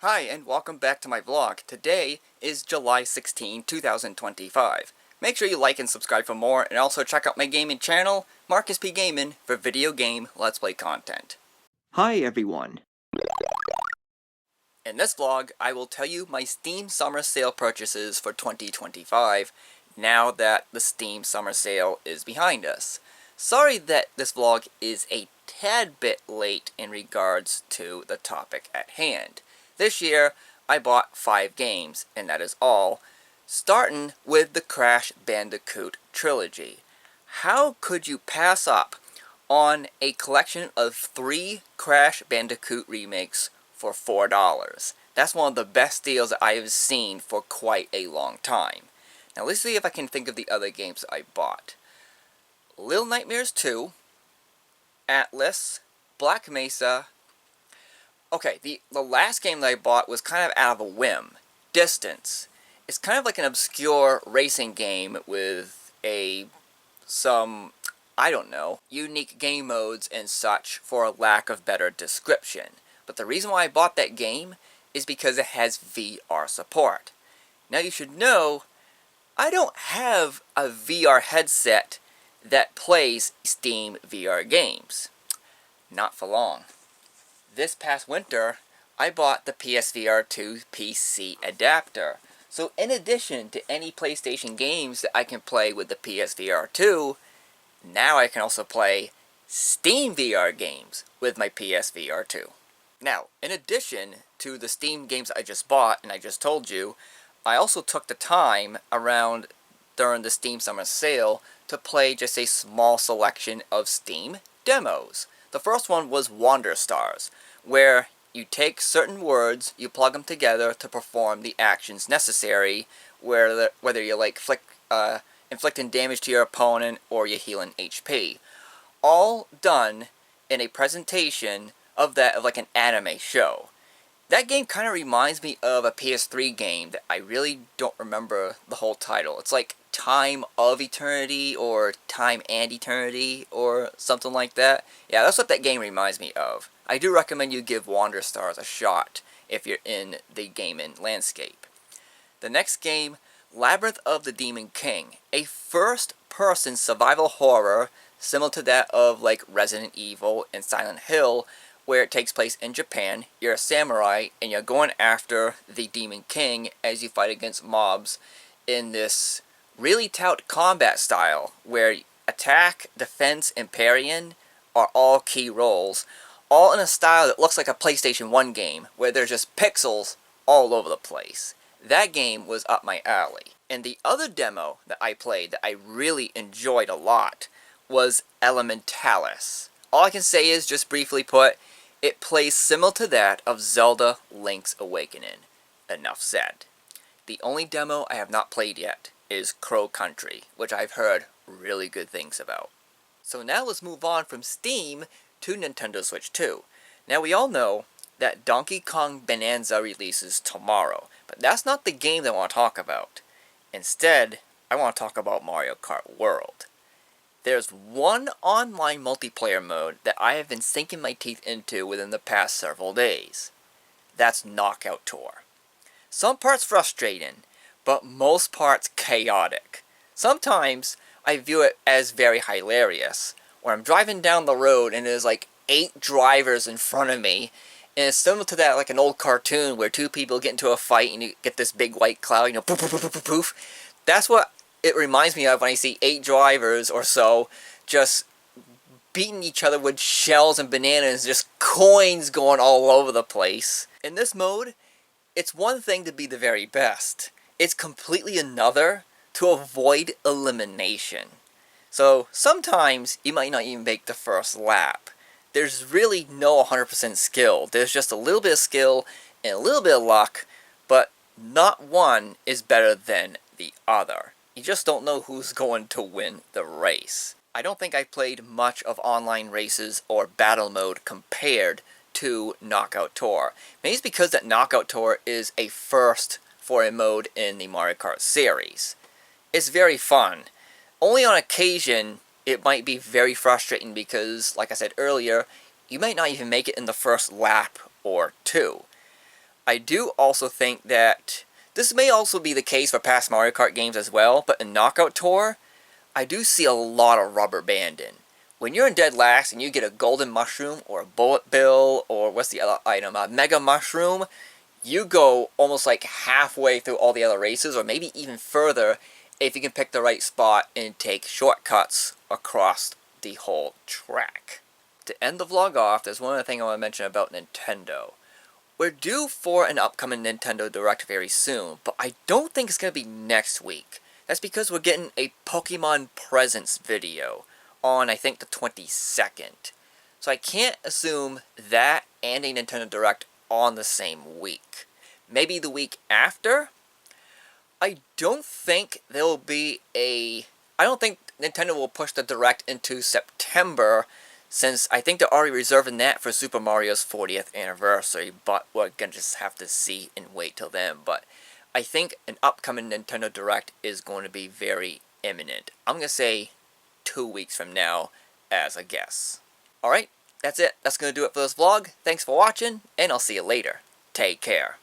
Hi, and welcome back to my vlog. Today is July 16, 2025. Make sure you like and subscribe for more, and also check out my gaming channel, Markis P Gaming, for video game Let's Play content. Hi everyone. In this vlog, I will tell you my Steam Summer Sale purchases for 2025, now that the Steam Summer Sale is behind us. Sorry that this vlog is a tad bit late in regards to the topic at hand. This year, I bought 5 games, and that is all, starting with the Crash Bandicoot trilogy. How could you pass up on a collection of 3 Crash Bandicoot remakes for $4? That's one of the best deals that I have seen for quite a long time. Now let's see if I can think of the other games that I bought. Little Nightmares 2, Atlas, Black Mesa. Okay, the last game that I bought was kind of out of a whim. Distance. It's kind of like an obscure racing game with some, I don't know, unique game modes and such, for a lack of better description. But the reason why I bought that game is because it has VR support. Now you should know, I don't have a VR headset that plays Steam VR games. Not for long. This past winter, I bought the PSVR 2 PC adapter. So in addition to any PlayStation games that I can play with the PSVR 2, now I can also play Steam VR games with my PSVR 2. Now, in addition to the Steam games I just bought, and I just told you, I also took the time around during the Steam Summer Sale to play just a small selection of Steam demos. The first one was Wander Stars, where you take certain words, you plug them together to perform the actions necessary, whether you're like inflicting damage to your opponent or you're healing HP. All done in a presentation of like an anime show. That game kind of reminds me of a PS3 game that I really don't remember the whole title. It's like Time of Eternity or Time and Eternity or something like that. Yeah, that's what that game reminds me of. I do recommend you give Wander Stars a shot if you're in the gaming landscape. The next game, Labyrinth of the Demon King, a first-person survival horror similar to that of like Resident Evil and Silent Hill, where it takes place in Japan. You're a samurai and you're going after the Demon King as you fight against mobs in this really tout combat style where attack, defense, and parrying are all key roles, all in a style that looks like a PlayStation 1 game where there's just pixels all over the place. That game was up my alley. And the other demo that I played that I really enjoyed a lot was Elementalis. All I can say is, just briefly put, it plays similar to that of Zelda Link's Awakening. Enough said. The only demo I have not played yet is Crow Country, which I've heard really good things about. So now let's move on from Steam to Nintendo Switch 2. Now we all know that Donkey Kong Bonanza releases tomorrow, but that's not the game that I want to talk about. Instead, I want to talk about Mario Kart World. There's one online multiplayer mode that I have been sinking my teeth into within the past several days. That's Knockout Tour. Some parts frustrating, but most parts chaotic. Sometimes I view it as very hilarious, where I'm driving down the road and there's like 8 drivers in front of me, and it's similar to that like an old cartoon where 2 people get into a fight and you get this big white cloud, poof, poof, poof, poof, poof. That's what it reminds me of when I see 8 drivers or so just beating each other with shells and bananas, just coins going all over the place. In this mode, it's one thing to be the very best. It's completely another to avoid elimination. So sometimes you might not even make the first lap. There's really no 100% skill. There's just a little bit of skill and a little bit of luck, but not one is better than the other. You just don't know who's going to win the race. I don't think I've played much of online races or battle mode compared to Knockout Tour. Maybe it's because that Knockout Tour is a first for a mode in the Mario Kart series. It's very fun. Only on occasion, it might be very frustrating because, like I said earlier, you might not even make it in the first lap or 2. I do also think that this may also be the case for past Mario Kart games as well, but in Knockout Tour, I do see a lot of rubber banding. When you're in dead last and you get a golden mushroom or a bullet bill or what's the other item, a mega mushroom, you go almost like halfway through all the other races, or maybe even further if you can pick the right spot and take shortcuts across the whole track. To end the vlog off, there's one other thing I want to mention about Nintendo. We're due for an upcoming Nintendo Direct very soon, but I don't think it's going to be next week. That's because we're getting a Pokemon Presents video on, I think, the 22nd. So I can't assume that and a Nintendo Direct on the same week. Maybe the week after? I don't think there'll be a... I don't think Nintendo will push the Direct into September, since I think they're already reserving that for Super Mario's 40th anniversary, but we're gonna just have to see and wait till then. But I think an upcoming Nintendo Direct is going to be very imminent. I'm gonna say 2 weeks from now as a guess. Alright, that's it. That's gonna do it for this vlog. Thanks for watching, and I'll see you later. Take care.